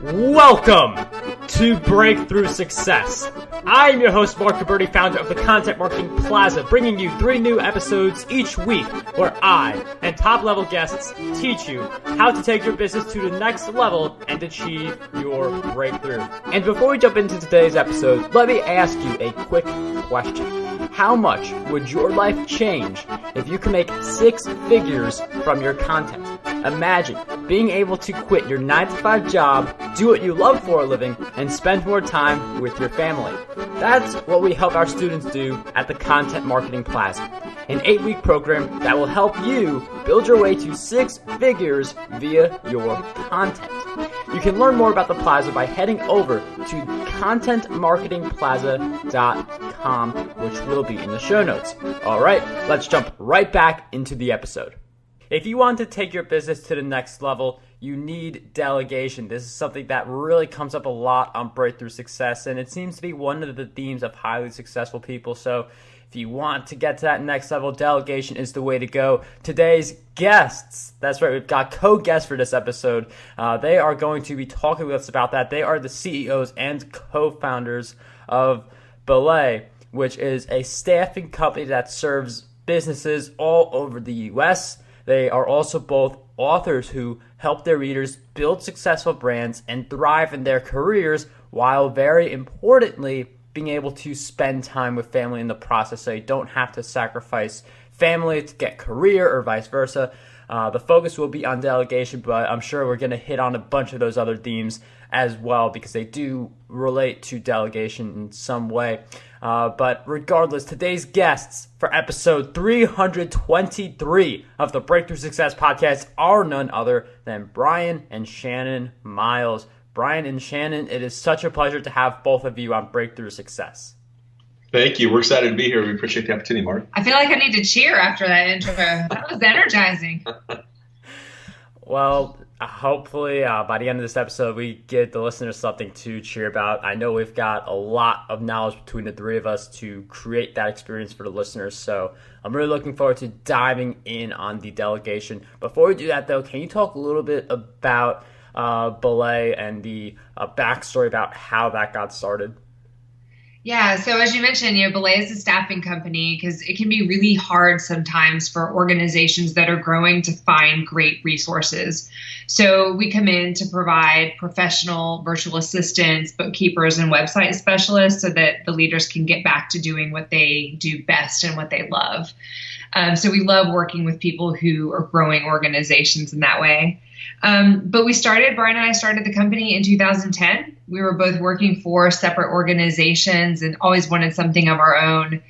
Welcome to Breakthrough Success. I am your host, Mark Caberti, founder of the Content Marketing Plaza, bringing you 3 new episodes each week where I and top-level guests teach you how to take your business to the next level and achieve your breakthrough. And before we jump into today's episode, let me ask you a quick question. How much would your life change if you could make 6 figures from your content? Imagine being able to quit your 9-to-5 job, do what you love for a living, and spend more time with your family. That's what we help our students do at the Content Marketing Plaza, an 8-week program that will help you build your way to 6 figures via your content. You can learn more about the Plaza by heading over to contentmarketingplaza.com, which will be in the show notes. All right, let's jump right back into the episode. If you want to take your business to the next level, you need delegation. This is something that really comes up a lot on Breakthrough Success, and it seems to be one of the themes of highly successful people. So if you want to get to that next level, delegation is the way to go. Today's guests, that's right, we've got co-guests for this episode. They are going to be talking with us about that. They are the CEOs and co-founders of BELAY, which is a staffing company that serves businesses all over the U.S. They are also both authors who help their readers build successful brands and thrive in their careers, while very importantly, being able to spend time with family in the process, so you don't have to sacrifice family to get career or vice versa. The focus will be on delegation, but I'm sure we're going to hit on a bunch of those other themes as well, because they do relate to delegation in some way. But regardless, today's guests for episode 323 of the Breakthrough Success podcast are none other than Bryan and Shannon Miles. Bryan and Shannon, it is such a pleasure to have both of you on Breakthrough Success. Thank you. We're excited to be here. We appreciate the opportunity, Mark. I feel like I need to cheer after that intro. That was energizing. Well, hopefully by the end of this episode, we give the listeners something to cheer about. I know we've got a lot of knowledge between the 3 of us to create that experience for the listeners. So I'm really looking forward to diving in on the delegation. Before we do that, though, can you talk a little bit about Ballet and the backstory about how that got started? Yeah, so as you mentioned, Belay is a staffing company because it can be really hard sometimes for organizations that are growing to find great resources. So we come in to provide professional virtual assistants, bookkeepers, and website specialists so that the leaders can get back to doing what they do best and what they love. So we love working with people who are growing organizations in that way. But Bryan and I started the company in 2010. We were both working for separate organizations and always wanted something of our own.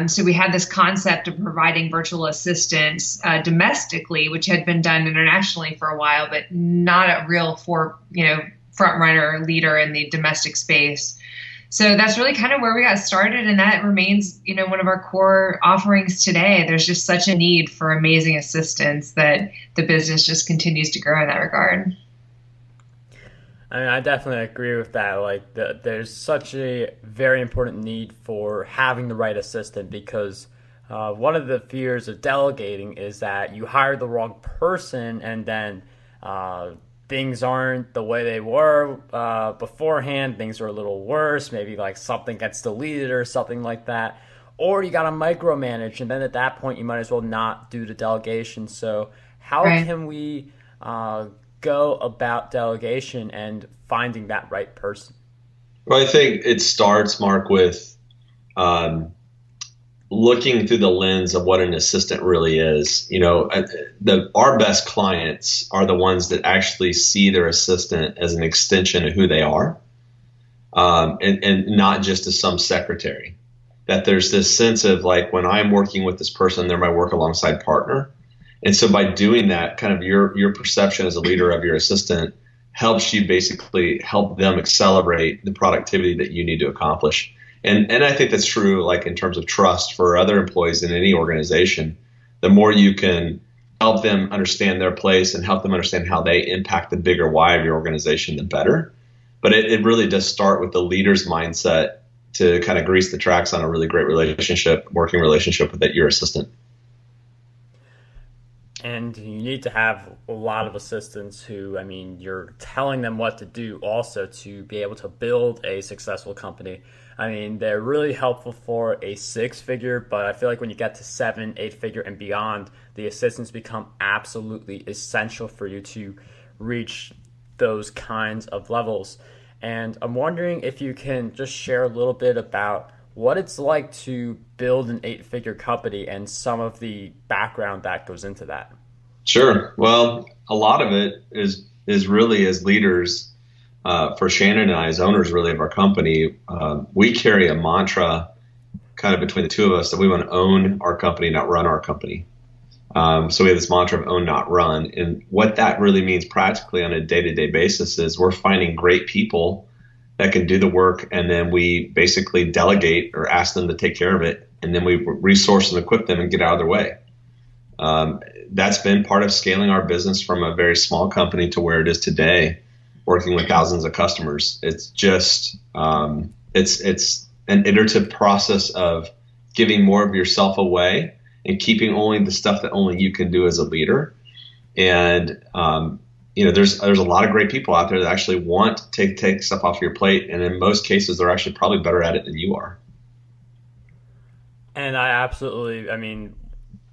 So we had this concept of providing virtual assistants domestically, which had been done internationally for a while, but not a real front runner leader in the domestic space. So that's really kind of where we got started, and that remains, one of our core offerings today. There's just such a need for amazing assistants that the business just continues to grow in that regard. I mean, I definitely agree with that. There's such a very important need for having the right assistant, because one of the fears of delegating is that you hire the wrong person and then things aren't the way they were beforehand. Things are a little worse. Maybe something gets deleted or something like that. Or you got to micromanage, and then at that point you might as well not do the delegation. So how can we go about delegation and finding that right person? Well, I think it starts, Mark, with looking through the lens of what an assistant really is. Our best clients are the ones that actually see their assistant as an extension of who they are, and not just as some secretary. That there's this sense of when I'm working with this person, they're my work alongside partner. And so by doing that, kind of your perception as a leader of your assistant helps you basically help them accelerate the productivity that you need to accomplish. And I think that's true, in terms of trust for other employees in any organization. The more you can help them understand their place and help them understand how they impact the bigger why of your organization, the better. But it really does start with the leader's mindset to kind of grease the tracks on a really great working relationship with your assistant. And you need to have a lot of assistants who, I mean, you're telling them what to do also to be able to build a successful company. I mean, they're really helpful for a 6-figure, but I feel like when you get to 7, 8-figure and beyond, the assistants become absolutely essential for you to reach those kinds of levels. And I'm wondering if you can just share a little bit about what it's like to build an 8-figure company and some of the background that goes into that. Sure. Well, a lot of it is really as leaders, for Shannon and I, as owners really of our company, we carry a mantra kind of between the two of us that we want to own our company, not run our company. So we have this mantra of own, not run. And what that really means practically on a day-to-day basis is we're finding great people that can do the work, and then we basically delegate or ask them to take care of it, and then we resource and equip them and get out of their way. That's been part of scaling our business from a very small company to where it is today, working with thousands of customers. It's just it's an iterative process of giving more of yourself away and keeping only the stuff that only you can do as a leader. And there's a lot of great people out there that actually want to take stuff off your plate, and in most cases, they're actually probably better at it than you are. And I mean,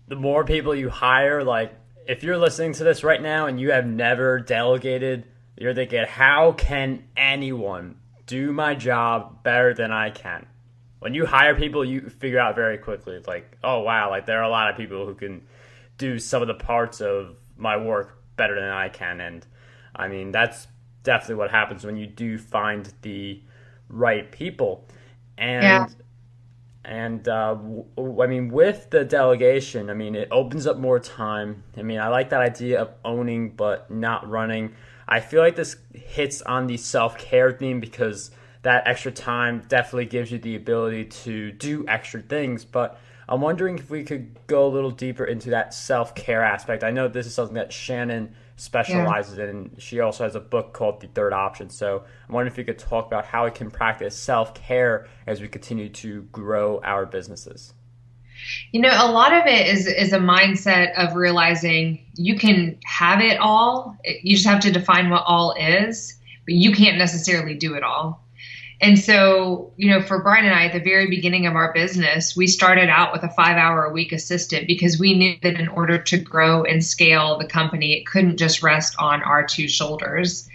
the more people you hire, like if you're listening to this right now and you have never delegated, you're thinking, how can anyone do my job better than I can? When you hire people, you figure out very quickly, like, oh wow, like there are a lot of people who can do some of the parts of my work better than I can. And I mean, that's definitely what happens when you do find the right people. And I mean, with the delegation, I mean, it opens up more time. I mean, I like that idea of owning but not running. I feel like this hits on the self-care theme because that extra time definitely gives you the ability to do extra things. But I'm wondering if we could go a little deeper into that self-care aspect. I know this is something that Shannon specializes in. She also has a book called The Third Option. So I'm wondering if you could talk about how we can practice self-care as we continue to grow our businesses. You know, a lot of it is a mindset of realizing you can have it all. You just have to define what all is, but you can't necessarily do it all. And so, you know, for Bryan and I, at the very beginning of our business, we started out with a 5-hour-a-week assistant because we knew that in order to grow and scale the company, it couldn't just rest on our 2 shoulders.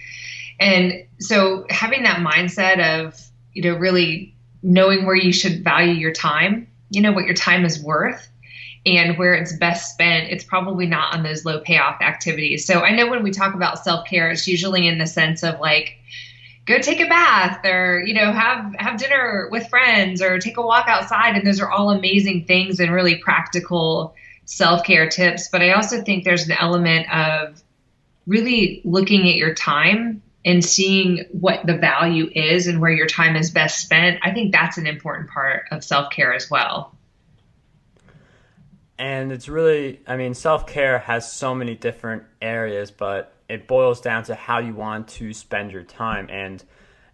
And so having that mindset of, you know, really knowing where you should value your time, you know, what your time is worth and where it's best spent, it's probably not on those low payoff activities. So I know when we talk about self-care, it's usually in the sense of like, go take a bath or, you know, have dinner with friends or take a walk outside. And those are all amazing things and really practical self-care tips. But I also think there's an element of really looking at your time and seeing what the value is and where your time is best spent. I think that's an important part of self-care as well. And it's really, I mean, self-care has so many different areas, but it boils down to how you want to spend your time. And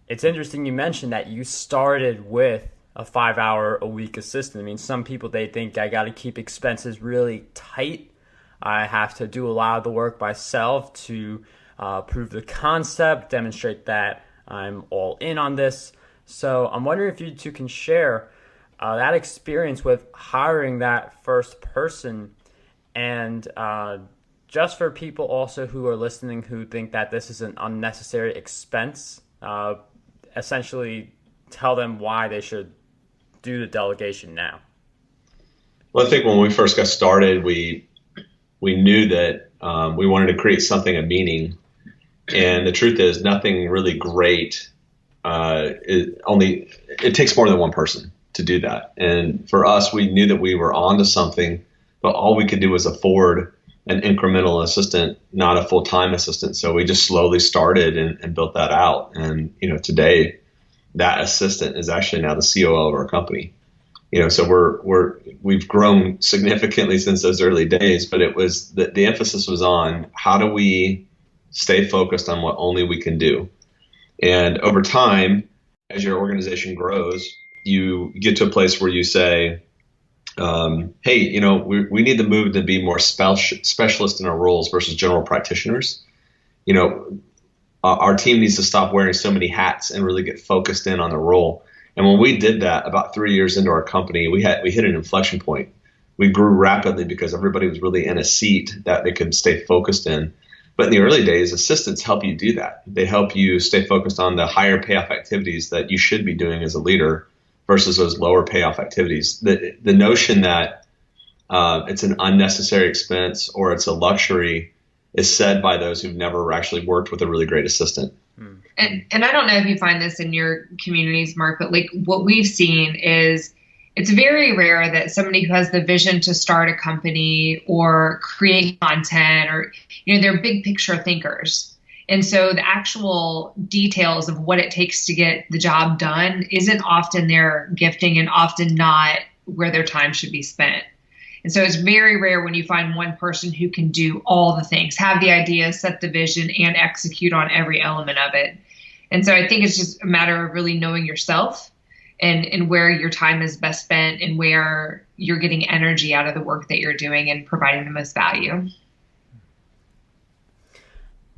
it's interesting you mentioned that you started with a 5-hour-a-week assistant. I mean, some people, they think I got to keep expenses really tight. I have to do a lot of the work myself to prove the concept, demonstrate that I'm all in on this. So I'm wondering if you two can share that experience with hiring that first person, and just for people also who are listening who think that this is an unnecessary expense, essentially tell them why they should do the delegation now. Well, I think when we first got started, we knew that we wanted to create something of meaning, and the truth is nothing really great. It takes more than one person to do that. And for us, we knew that we were onto something, but all we could do was afford an incremental assistant, not a full-time assistant. So we just slowly started and built that out. And, you know, today that assistant is actually now the COO of our company. You know, so we've grown significantly since those early days, but it was the emphasis was on how do we stay focused on what only we can do. And over time, as your organization grows, you get to a place where you say, hey, we need to move to be more specialist in our roles versus general practitioners. Our team needs to stop wearing so many hats and really get focused in on the role. And when we did that about 3 years into our company, we hit an inflection point. We grew rapidly because everybody was really in a seat that they could stay focused in. But in the early days, assistants help you do that. They help you stay focused on the higher payoff activities that you should be doing as a leader versus those lower payoff activities. The notion that it's an unnecessary expense or it's a luxury is said by those who've never actually worked with a really great assistant. And I don't know if you find this in your communities, Mark, but like what we've seen is it's very rare that somebody who has the vision to start a company or create content or, they're big picture thinkers. And so the actual details of what it takes to get the job done isn't often their gifting and often not where their time should be spent. And so it's very rare when you find one person who can do all the things, have the idea, set the vision, and execute on every element of it. And so I think it's just a matter of really knowing yourself and where your time is best spent and where you're getting energy out of the work that you're doing and providing the most value.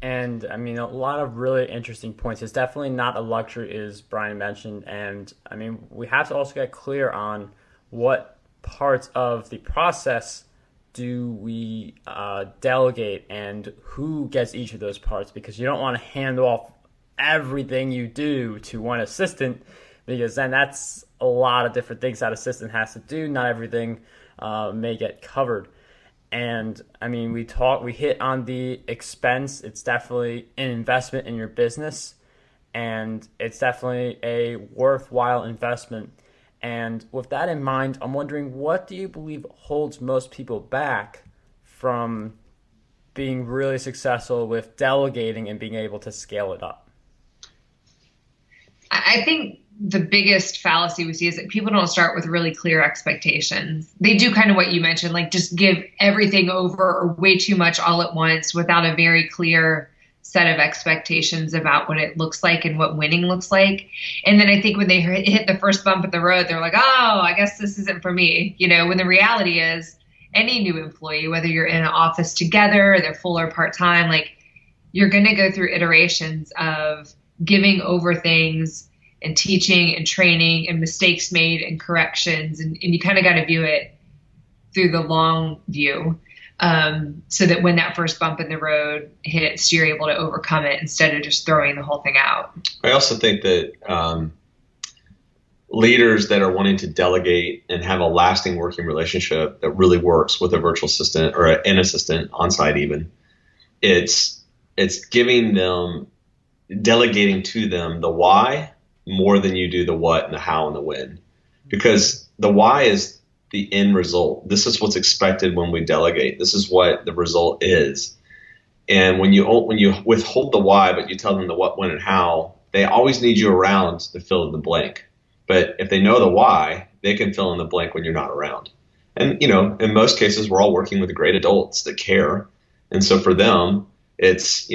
And I mean, a lot of really interesting points. It's definitely not a luxury, as Bryan mentioned. And I mean, we have to also get clear on what parts of the process do we delegate and who gets each of those parts, because you don't want to hand off everything you do to one assistant, because then that's a lot of different things that assistant has to do. Not everything may get covered. And I mean, we hit on the expense. It's definitely an investment in your business, and it's definitely a worthwhile investment. And with that in mind, I'm wondering, what do you believe holds most people back from being really successful with delegating and being able to scale it up? I think the biggest fallacy we see is that people don't start with really clear expectations. They do kind of what you mentioned, like just give everything over or way too much all at once without a very clear set of expectations about what it looks like and what winning looks like. And then I think when they hit the first bump at the road, they're like, oh, I guess this isn't for me. When the reality is any new employee, whether you're in an office together, they're full or part-time, like you're going to go through iterations of giving over things and teaching and training and mistakes made and corrections. And you kind of got to view it through the long view, so that when that first bump in the road hits, you're able to overcome it instead of just throwing the whole thing out. I also think that leaders that are wanting to delegate and have a lasting working relationship that really works with a virtual assistant or an assistant on site, even, it's giving them, delegating to them the why more than you do the what and the how and the when, because the why is the end result. This is what's expected when we delegate. This is what the result is. And when you withhold the why, but you tell them the what, when, and how, they always need you around to fill in the blank. But if they know the why, they can fill in the blank when you're not around. And, in most cases, we're all working with great adults that care. And so for them, it's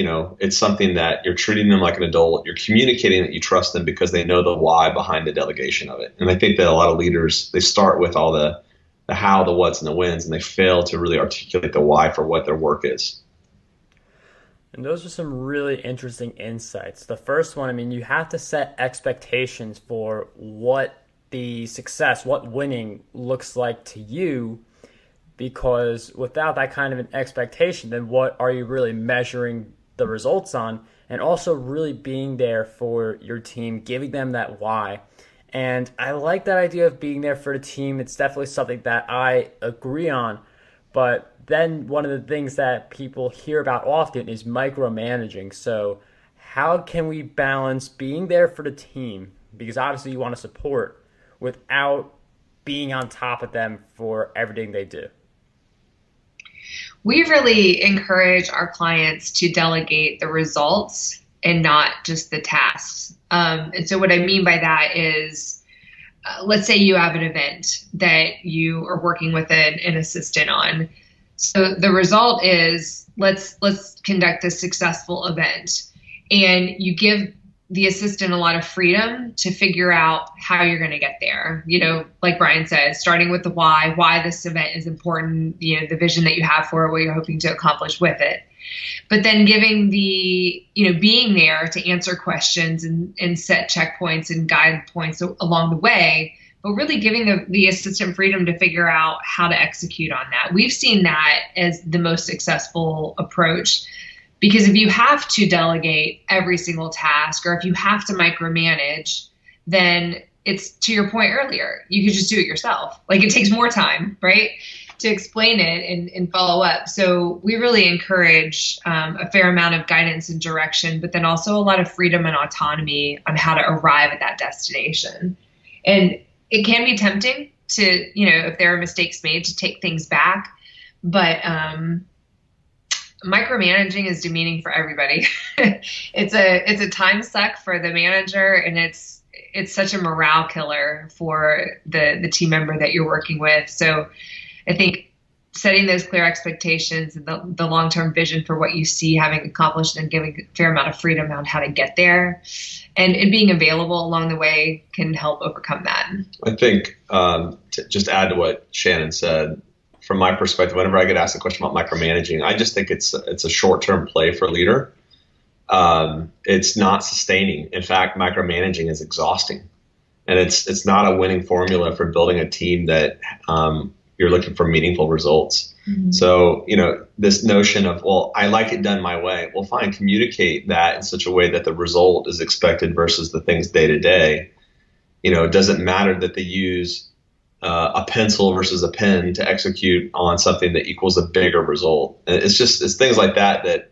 something that you're treating them like an adult. You're communicating that you trust them because they know the why behind the delegation of it. And I think that a lot of leaders, they start with all the how, the what's, and the whens, and they fail to really articulate the why for what their work is. And those are some really interesting insights. The first one, I mean, you have to set expectations for what the success, what winning looks like to you, because without that kind of an expectation, then what are you really measuring the results on? And also really being there for your team, giving them that why. And I like that idea of being there for the team. It's definitely something that I agree on. But then one of the things that people hear about often is micromanaging. So how can we balance being there for the team, because obviously you want to support, without being on top of them for everything they do? We really encourage our clients to delegate the results and not just the tasks. And so what I mean by that is, let's say you have an event that you are working with an assistant on. So the result is, let's conduct a successful event, and you give the assistant a lot of freedom to figure out how you're going to get there. Like Bryan said, starting with the why this event is important, the vision that you have for it, what you're hoping to accomplish with it. But then giving being there to answer questions and set checkpoints and guide points along the way, but really giving the assistant freedom to figure out how to execute on that. We've seen that as the most successful approach. Because if you have to delegate every single task, or if you have to micromanage, then it's, to your point earlier, you could just do it yourself. Like, it takes more time, right, to explain it and follow up. So we really encourage a fair amount of guidance and direction, but then also a lot of freedom and autonomy on how to arrive at that destination. And it can be tempting to, if there are mistakes made, to take things back. But micromanaging is demeaning for everybody. It's a time suck for the manager, and it's such a morale killer for the team member that you're working with. So I think setting those clear expectations and the long-term vision for what you see having accomplished, and giving a fair amount of freedom on how to get there, and being available along the way can help overcome that. I think to just add to what Shannon said, from my perspective, whenever I get asked a question about micromanaging, I just think it's a short-term play for a leader. It's not sustaining. In fact, micromanaging is exhausting, and it's not a winning formula for building a team that you're looking for meaningful results. Mm-hmm. So, this notion of, well, I like it done my way. Well, fine, communicate that in such a way that the result is expected versus the things day to day. It doesn't matter that they use a pencil versus a pen to execute on something that equals a bigger result. And it's things like that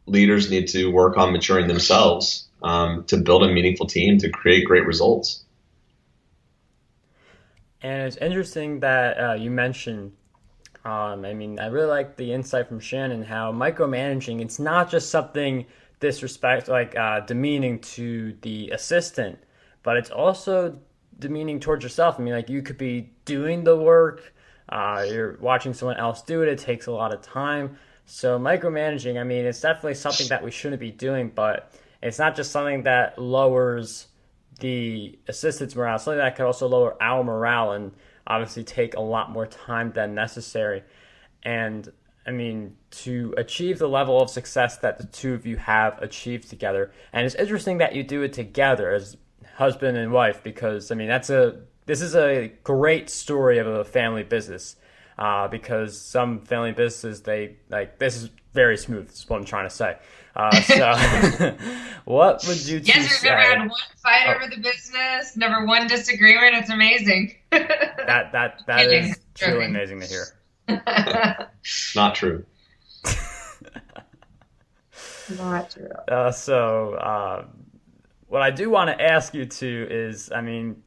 leaders need to work on maturing themselves to build a meaningful team to create great results. And it's interesting that you mentioned, I really like the insight from Shannon, how micromanaging, it's not just something demeaning to the assistant, but it's also demeaning towards yourself. You could be doing the work, you're watching someone else do it. It takes a lot of time. So micromanaging, it's definitely something that we shouldn't be doing, but it's not just something that lowers the assistant's morale, something that could also lower our morale and obviously take a lot more time than necessary. And to achieve the level of success that the two of you have achieved together, and it's interesting that you do it together as husband and wife, because this is a great story of a family business, because some family businesses, this is very smooth. This is what I'm trying to say. So what would you two we've never had one fight over the business, never one disagreement. It's amazing. that is truly amazing to hear. Not true. Not true. What I do want to ask you too is,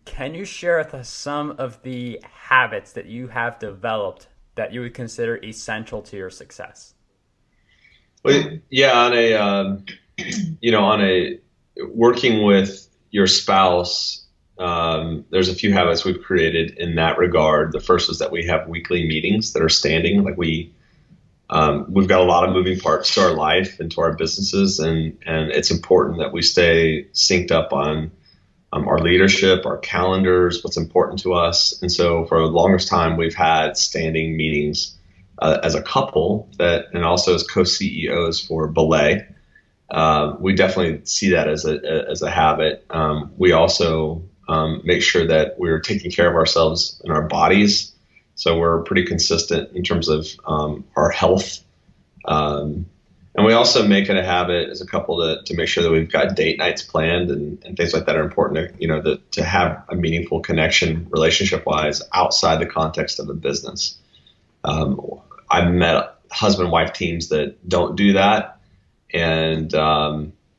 can you share with us some of the habits that you have developed that you would consider essential to your success? Well, yeah, on a working with your spouse, there's a few habits we've created in that regard. The first is that we have weekly meetings that are standing. We've got a lot of moving parts to our life and to our businesses, and it's important that we stay synced up on our leadership, our calendars, what's important to us. And so for the longest time, we've had standing meetings as a couple and also as co-CEOs for Ballet. We definitely see that as a habit. We also make sure that we're taking care of ourselves and our bodies. So we're pretty consistent in terms of our health. And we also make it a habit as a couple to make sure that we've got date nights planned and things like that are important, to have a meaningful connection relationship-wise outside the context of a business. I've met husband-wife teams that don't do that, and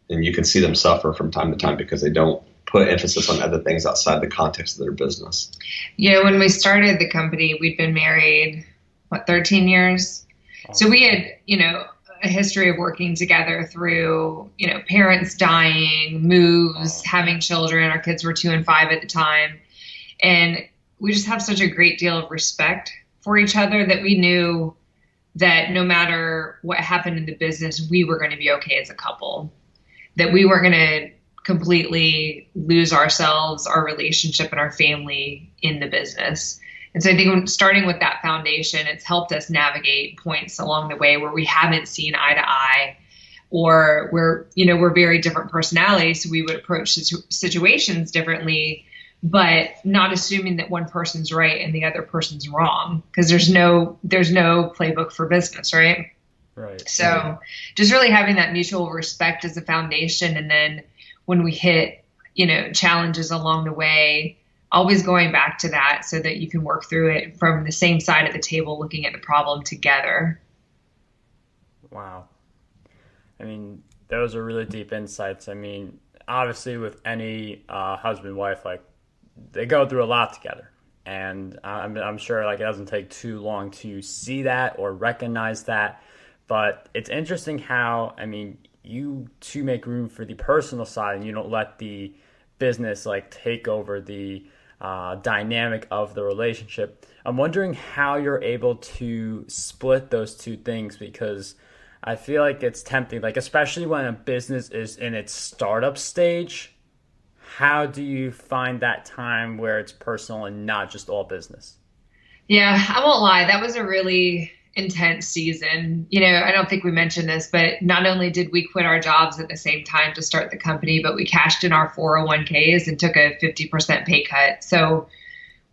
you can see them suffer from time to time because they don't put emphasis on other things outside the context of their business. When we started the company, we'd been married, 13 years? So we had, a history of working together through, parents dying, moves, having children. Our kids were 2 and 5 at the time. And we just have such a great deal of respect for each other that we knew that no matter what happened in the business, we were going to be okay as a couple, that we weren't going to completely lose ourselves, our relationship, and our family in the business. And so I think starting with that foundation, it's helped us navigate points along the way where we haven't seen eye to eye, or we're very different personalities, so we would approach situations differently, but not assuming that one person's right and the other person's wrong, because there's no playbook for business, right? Right. So just really having that mutual respect as a foundation, and then when we hit, challenges along the way, always going back to that so that you can work through it from the same side of the table, looking at the problem together. Wow. I mean, those are really deep insights. I mean, obviously with any husband and wife, like, they go through a lot together. And I'm sure like it doesn't take too long to see that or recognize that. But it's interesting how, I mean, you two make room for the personal side and you don't let the business like take over the dynamic of the relationship. I'm wondering how you're able to split those two things, because I feel like it's tempting, like especially when a business is in its startup stage. How do you find that time where it's personal and not just all business? Yeah, I won't lie. That was a really intense season. I don't think we mentioned this, but not only did we quit our jobs at the same time to start the company, but we cashed in our 401ks and took a 50% pay cut. So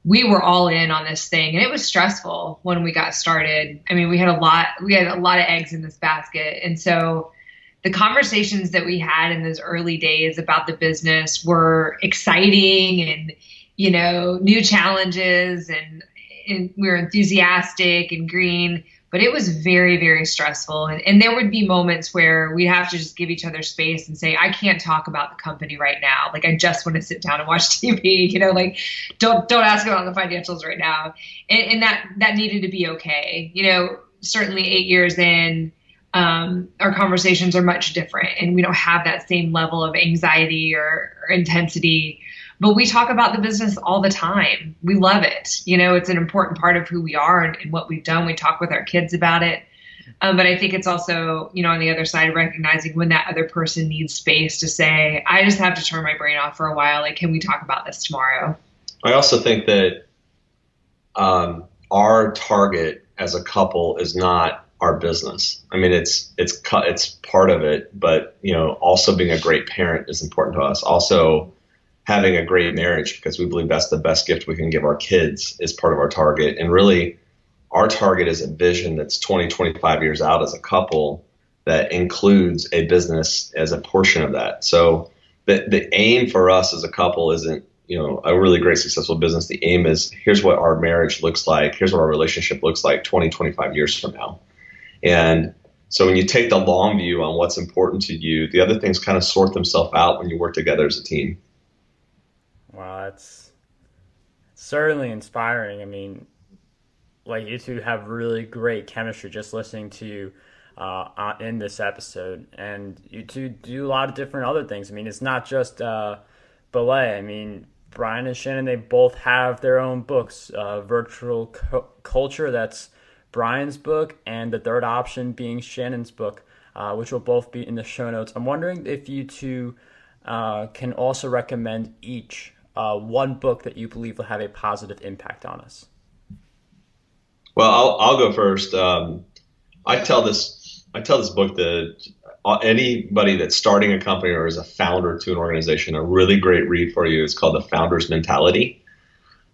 we were all in on this thing, and it was stressful when we got started. I mean, we had a lot of eggs in this basket. And so the conversations that we had in those early days about the business were exciting and, new challenges, and we were enthusiastic and green, but it was very, very stressful. And there would be moments where we'd have to just give each other space and say, I can't talk about the company right now. Like, I just want to sit down and watch TV, like, don't ask about the financials right now. And that needed to be okay. Certainly 8 years in, our conversations are much different, and we don't have that same level of anxiety or intensity. But we talk about the business all the time. We love it. It's an important part of who we are and what we've done. We talk with our kids about it. But I think it's also, on the other side, recognizing when that other person needs space to say, I just have to turn my brain off for a while. Like, can we talk about this tomorrow? I also think that our target as a couple is not our business. I mean, it's part of it, but, also being a great parent is important to us. Also, having a great marriage, because we believe that's the best gift we can give our kids, is part of our target. And really, our target is a vision that's 20, 25 years out as a couple that includes a business as a portion of that. So the aim for us as a couple isn't, a really great successful business. The aim is, here's what our marriage looks like. Here's what our relationship looks like 20, 25 years from now. And so when you take the long view on what's important to you, the other things kind of sort themselves out when you work together as a team. Wow, that's certainly inspiring. I mean, like, you two have really great chemistry just listening to you in this episode. And you two do a lot of different other things. I mean, it's not just Ballet. I mean, Bryan and Shannon, they both have their own books. Virtual Culture, that's Bryan's book, and The Third Option being Shannon's book, which will both be in the show notes. I'm wondering if you two can also recommend each one book that you believe will have a positive impact on us. Well, I'll go first. I tell this book to anybody that's starting a company or is a founder to an organization. A really great read for you is called The Founder's Mentality.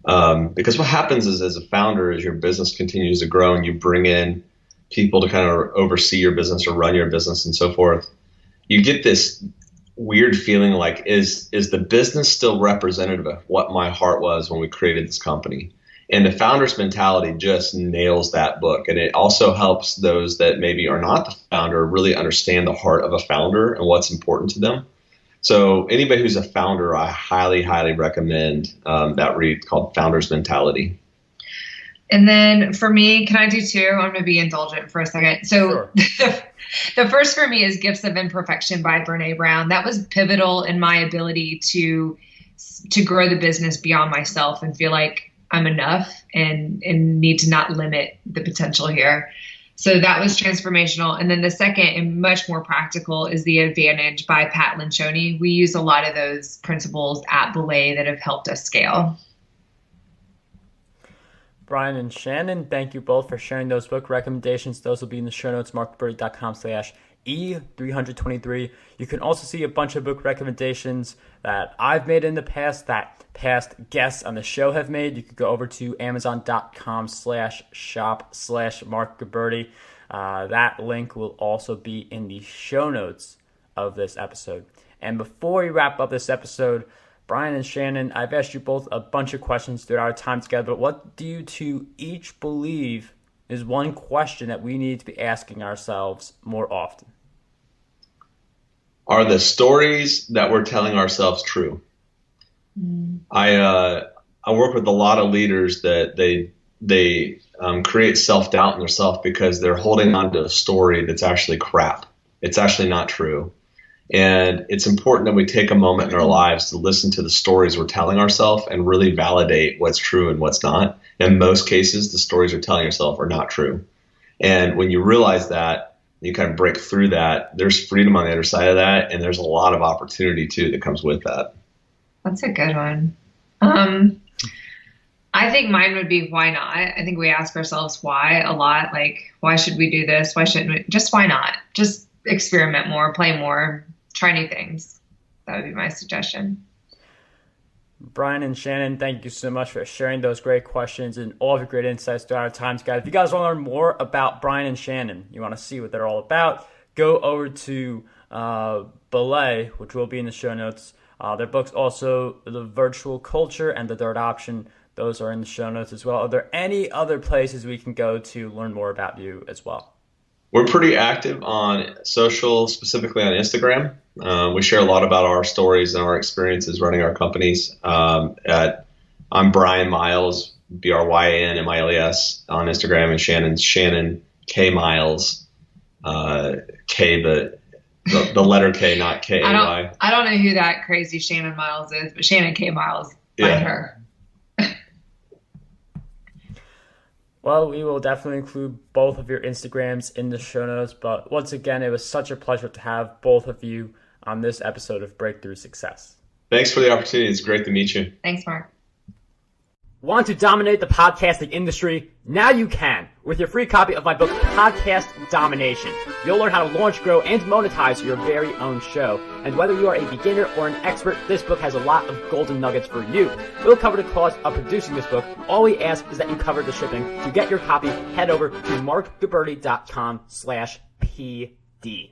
Because what happens is, as a founder, as your business continues to grow and you bring in people to kind of oversee your business or run your business and so forth, you get this weird feeling like, is the business still representative of what my heart was when we created this company? And The Founder's Mentality just nails that book. And it also helps those that maybe are not the founder really understand the heart of a founder and what's important to them. So anybody who's a founder, I highly, highly recommend that read called Founder's Mentality. And then for me, can I do two? I'm going to be indulgent for a second. So sure. The first for me is Gifts of Imperfection by Brené Brown. That was pivotal in my ability to grow the business beyond myself and feel like I'm enough and need to not limit the potential here. So that was transformational. And then the second and much more practical is The Advantage by Pat Lencioni. We use a lot of those principles at Belay that have helped us scale. Bryan and Shannon, thank you both for sharing those book recommendations. Those will be in the show notes, markberry.com/E323. You can also see a bunch of book recommendations that I've made in the past, that past guests on the show have made. You could go over to amazon.com/shop/markberry. That link will also be in the show notes of this episode. And before we wrap up this episode, Bryan and Shannon, I've asked you both a bunch of questions throughout our time together, but what do you two each believe is one question that we need to be asking ourselves more often? Are the stories that we're telling ourselves true? I work with a lot of leaders that they create self-doubt in themselves because they're holding on to a story that's actually crap. It's actually not true. And it's important that we take a moment in our lives to listen to the stories we're telling ourselves and really validate what's true and what's not. In most cases, the stories you're telling yourself are not true. And when you realize that, you kind of break through that, there's freedom on the other side of that, and there's a lot of opportunity, too, that comes with that. That's a good one. I think mine would be why not? I think we ask ourselves why a lot, like, why should we do this? Why shouldn't we? Just why not? Just experiment more, play more. Try new things. That would be my suggestion. Bryan and Shannon, thank you so much for sharing those great questions and all of your great insights throughout our times, guys. If you guys want to learn more about Bryan and Shannon, you want to see what they're all about, go over to Ballet, which will be in the show notes. Their books also, The Virtual Culture and The Third Option, those are in the show notes as well. Are there any other places we can go to learn more about you as well? We're pretty active on social, specifically on Instagram. We share a lot about our stories and our experiences running our companies. I'm Bryan Miles, BryanMiles on Instagram, and Shannon K Miles, K the letter K, not K-A-Y. I don't know who that crazy Shannon Miles is, but Shannon K Miles, find her. Well, we will definitely include both of your Instagrams in the show notes. But once again, it was such a pleasure to have both of you on this episode of Breakthrough Success. Thanks for the opportunity. It's great to meet you. Thanks, Mark. Want to dominate the podcasting industry? Now you can with your free copy of my book, Podcast Domination. You'll learn how to launch, grow, and monetize your very own show. And whether you are a beginner or an expert, this book has a lot of golden nuggets for you. We'll cover the cost of producing this book. All we ask is that you cover the shipping. To get your copy, head over to markgaberti.com/PD.